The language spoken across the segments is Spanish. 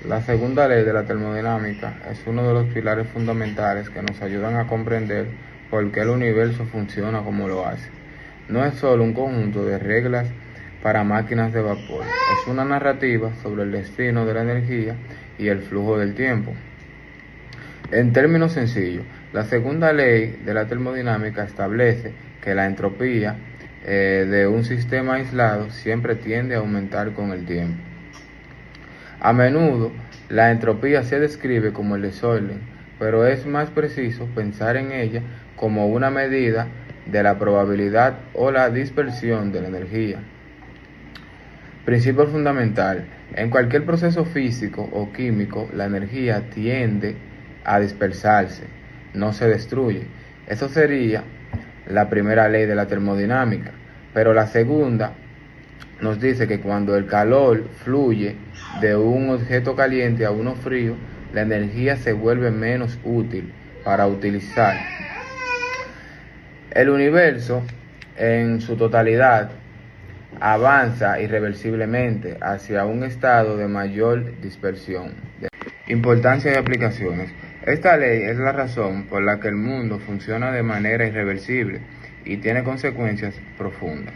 La segunda ley de la termodinámica es uno de los pilares fundamentales que nos ayudan a comprender por qué el universo funciona como lo hace. No es solo un conjunto de reglas para máquinas de vapor, es una narrativa sobre el destino de la energía y el flujo del tiempo. En términos sencillos, la segunda ley de la termodinámica establece que la entropía de un sistema aislado siempre tiende a aumentar con el tiempo. A menudo, la entropía se describe como el desorden, pero es más preciso pensar en ella como una medida de la probabilidad o la dispersión de la energía. Principio fundamental. En cualquier proceso físico o químico, la energía tiende a dispersarse, no se destruye. Eso sería la primera ley de la termodinámica. Pero la segunda nos dice que cuando el calor fluye de un objeto caliente a uno frío, la energía se vuelve menos útil para utilizar. El universo en su totalidad avanza irreversiblemente hacia un estado de mayor dispersión. Importancia y aplicaciones. Esta ley es la razón por la que el mundo funciona de manera irreversible y tiene consecuencias profundas.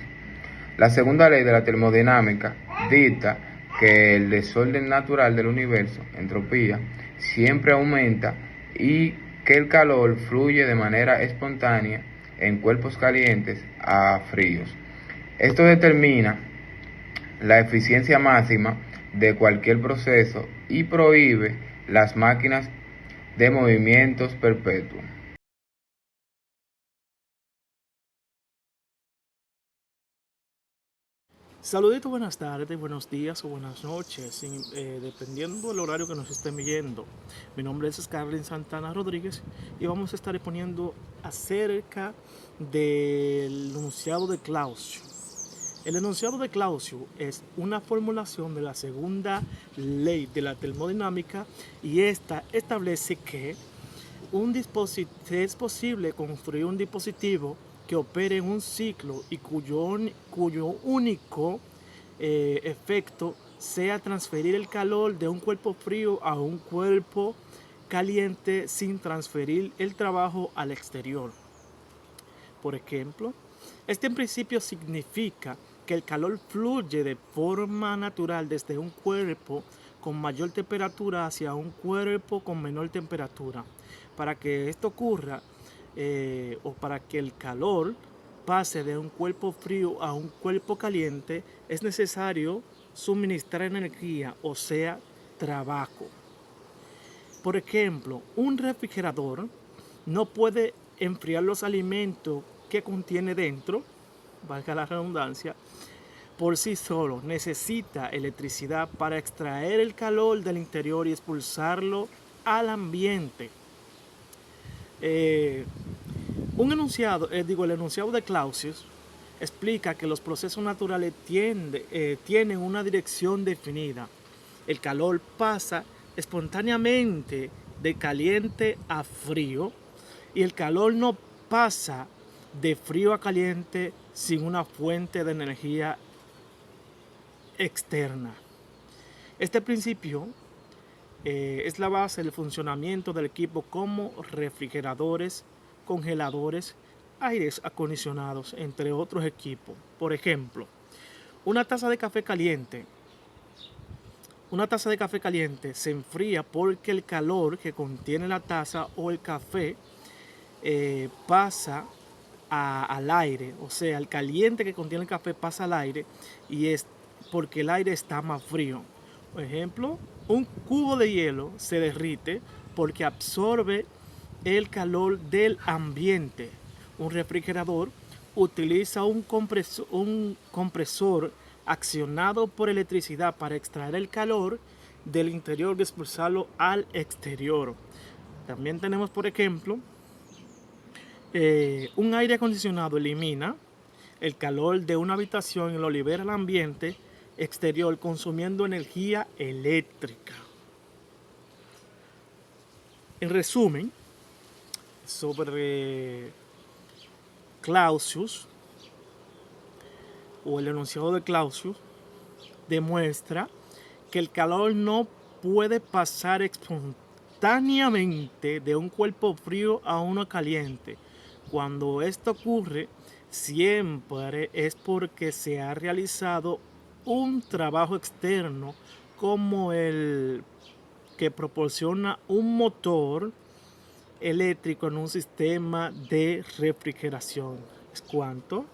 La segunda ley de la termodinámica dicta que el desorden natural del universo, entropía, siempre aumenta y que el calor fluye de manera espontánea en cuerpos calientes a fríos. Esto determina la eficiencia máxima de cualquier proceso y prohíbe las máquinas de movimientos perpetuos. Saluditos, buenas tardes, buenos días o buenas noches, dependiendo del horario que nos estén viendo. Mi nombre es Scarlett Santana Rodríguez y vamos a estar exponiendo acerca del enunciado de Clausius. El enunciado de Clausius es una formulación de la segunda ley de la termodinámica y esta establece que es posible construir un dispositivo que opere en un ciclo y cuyo único efecto sea transferir el calor de un cuerpo frío a un cuerpo caliente sin transferir el trabajo al exterior. Por ejemplo, este principio significa que el calor fluye de forma natural desde un cuerpo con mayor temperatura hacia un cuerpo con menor temperatura. Para que esto ocurra, o para que el calor pase de un cuerpo frío a un cuerpo caliente, es necesario suministrar energía, o sea, trabajo. Por ejemplo, un refrigerador no puede enfriar los alimentos que contiene dentro, valga la redundancia, por sí solo. Necesita electricidad para extraer el calor del interior y expulsarlo al ambiente. El enunciado de Clausius explica que los procesos naturales tienen una dirección definida. El calor pasa espontáneamente de caliente a frío y el calor no pasa de frío a caliente sin una fuente de energía externa. Este principio es la base del funcionamiento del equipo como refrigeradores, congeladores, aires acondicionados, entre otros equipos. Por ejemplo, una taza de café caliente. Una taza de café caliente se enfría porque el calor que contiene la taza o el café pasa al aire, o sea, el caliente que contiene el café pasa al aire y es porque el aire está más frío. Por ejemplo, un cubo de hielo se derrite porque absorbe el calor del ambiente. Un refrigerador utiliza un compresor accionado por electricidad para extraer el calor del interior y expulsarlo al exterior. También tenemos, por ejemplo, un aire acondicionado elimina el calor de una habitación y lo libera al ambiente exterior consumiendo energía eléctrica. En resumen, sobre Clausius, o el enunciado de Clausius, demuestra que el calor no puede pasar espontáneamente de un cuerpo frío a uno caliente. Cuando esto ocurre, siempre es porque se ha realizado un trabajo externo como el que proporciona un motor eléctrico en un sistema de refrigeración. ¿Es cuanto?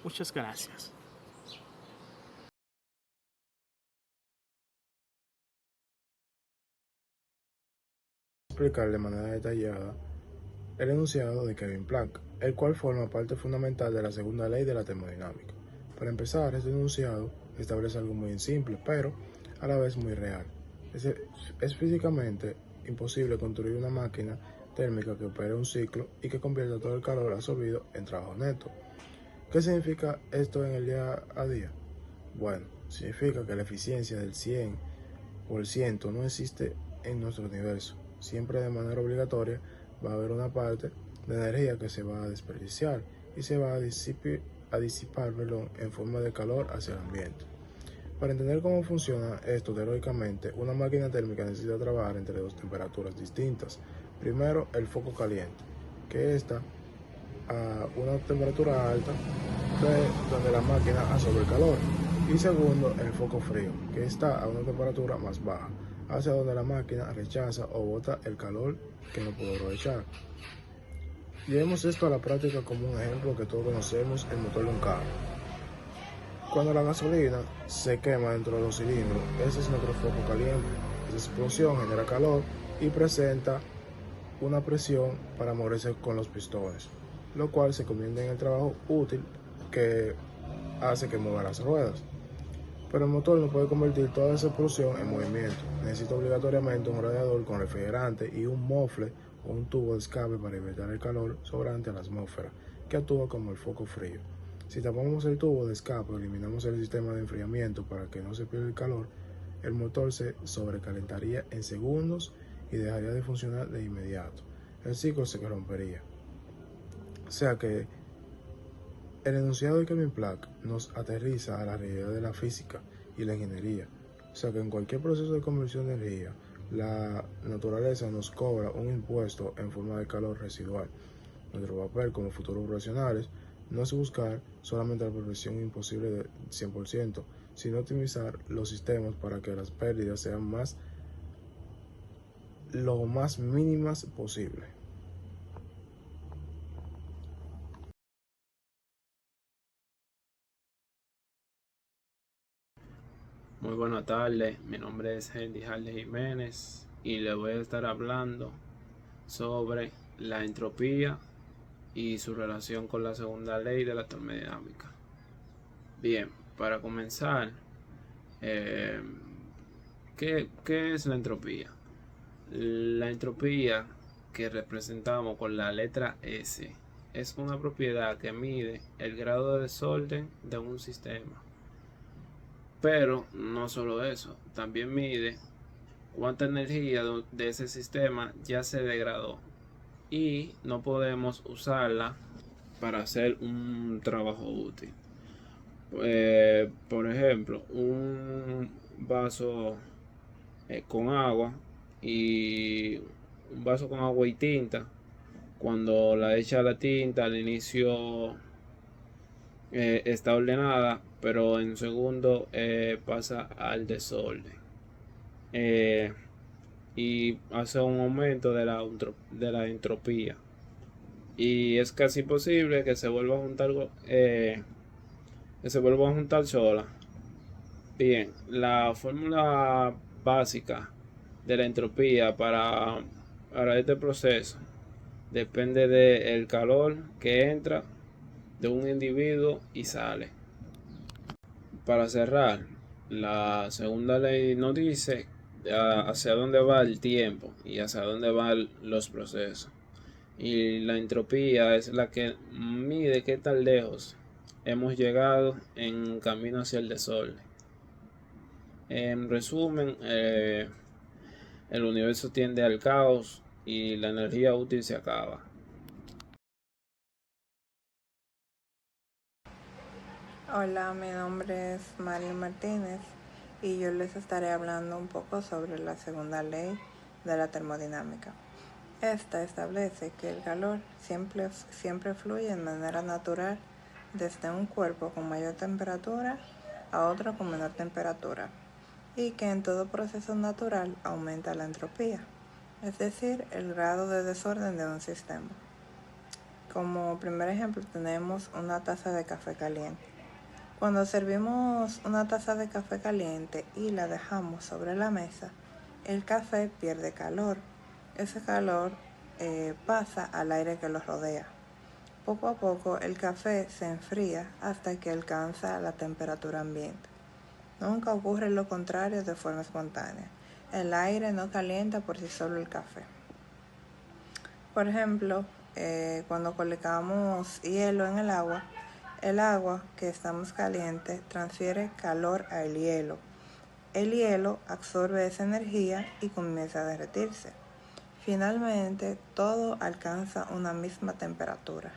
Muchas gracias. Explicar de manera detallada el enunciado de Kevin Planck, el cual forma parte fundamental de la segunda ley de la termodinámica. Para empezar, este enunciado establece algo muy simple, pero a la vez muy real. Es físicamente imposible construir una máquina térmica que opere un ciclo y que convierta todo el calor absorbido en trabajo neto. ¿Qué significa esto en el día a día? Bueno, significa que la eficiencia del 100% no existe en nuestro universo. Siempre de manera obligatoria va a haber una parte de energía que se va a desperdiciar y se va a disipar en forma de calor hacia el ambiente. Para entender cómo funciona esto teóricamente, una máquina térmica necesita trabajar entre dos temperaturas distintas. Primero, el foco caliente, que está a una temperatura alta donde la máquina absorbe el calor. Y segundo, el foco frío, que está a una temperatura más baja, hacia donde la máquina rechaza o bota el calor que no pudo aprovechar. Llevemos esto a la práctica como un ejemplo que todos conocemos, el motor de un carro. Cuando la gasolina se quema dentro de los cilindros, ese es nuestro foco caliente. Esa explosión genera calor y presenta una presión para moverse con los pistones, lo cual se convierte en el trabajo útil que hace que mueva las ruedas. Pero el motor no puede convertir toda esa explosión en movimiento. Necesita obligatoriamente un radiador con refrigerante y un mofle o un tubo de escape para evitar el calor sobrante a la atmósfera, que actúa como el foco frío. Si tapamos el tubo de escape o eliminamos el sistema de enfriamiento para que no se pierda el calor, el motor se sobrecalentaría en segundos y dejaría de funcionar de inmediato. El ciclo se rompería. O sea que el enunciado de Kevin Planck nos aterriza a la realidad de la física y la ingeniería. O sea que en cualquier proceso de conversión de energía, la naturaleza nos cobra un impuesto en forma de calor residual. Nuestro papel como futuros profesionales no es buscar solamente la perfección imposible del 100%, sino optimizar los sistemas para que las pérdidas sean lo más mínimas posible. Muy buenas tardes, mi nombre es Henry Harley Jiménez y le voy a estar hablando sobre la entropía y su relación con la segunda ley de la termodinámica. Bien, para comenzar, eh, ¿qué es la entropía? La entropía, que representamos con la letra S, es una propiedad que mide el grado de desorden de un sistema. Pero no solo eso, también mide cuánta energía de ese sistema ya se degradó y no podemos usarla para hacer un trabajo útil. Por ejemplo, un vaso con agua y un vaso con agua y tinta, cuando la echa la tinta al inicio está ordenada, pero en segundo pasa al desorden. Eh, y hace un aumento de la entropía. Y es casi posible que se vuelva a juntar sola. Bien, la fórmula básica de la entropía para este proceso depende del calor que entra de un individuo y sale. Para cerrar, la segunda ley nos dice hacia dónde va el tiempo y hacia dónde van los procesos. Y la entropía es la que mide qué tan lejos hemos llegado en camino hacia el desorden. En resumen, el universo tiende al caos y la energía útil se acaba. Hola, mi nombre es Mario Martínez y yo les estaré hablando un poco sobre la segunda ley de la termodinámica. Esta establece que el calor siempre fluye de manera natural desde un cuerpo con mayor temperatura a otro con menor temperatura, y que en todo proceso natural aumenta la entropía, es decir, el grado de desorden de un sistema. Como primer ejemplo tenemos una taza de café caliente. Cuando servimos una taza de café caliente y la dejamos sobre la mesa, el café pierde calor. Ese calor pasa al aire que lo rodea. Poco a poco el café se enfría hasta que alcanza la temperatura ambiente. Nunca ocurre lo contrario de forma espontánea. El aire no calienta por sí solo el café. Por ejemplo, cuando colocamos hielo en el agua que está más caliente transfiere calor al hielo. El hielo absorbe esa energía y comienza a derretirse. Finalmente, todo alcanza una misma temperatura.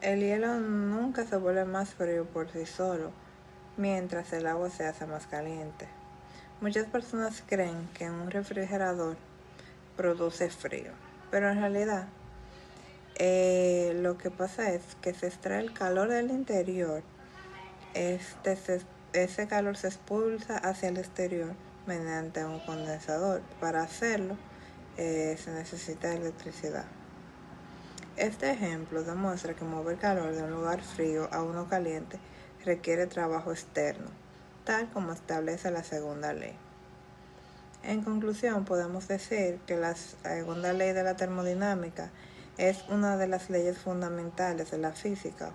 El hielo nunca se vuelve más frío por sí solo, mientras el agua se hace más caliente. Muchas personas creen que un refrigerador produce frío, pero en realidad lo que pasa es que se extrae el calor del interior, ese calor se expulsa hacia el exterior mediante un condensador. Para hacerlo se necesita electricidad. Este ejemplo demuestra que mover calor de un lugar frío a uno caliente requiere trabajo externo, tal como establece la segunda ley. En conclusión, podemos decir que la segunda ley de la termodinámica es una de las leyes fundamentales de la física,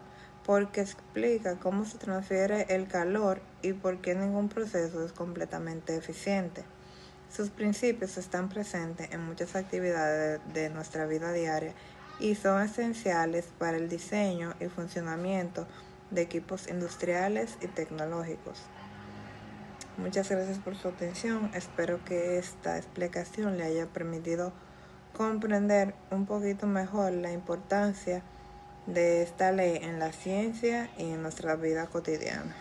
porque explica cómo se transfiere el calor y por qué ningún proceso es completamente eficiente. Sus principios están presentes en muchas actividades de nuestra vida diaria y son esenciales para el diseño y funcionamiento de equipos industriales y tecnológicos. Muchas gracias por su atención. Espero que esta explicación le haya permitido comprender un poquito mejor la importancia de esta ley en la ciencia y en nuestra vida cotidiana.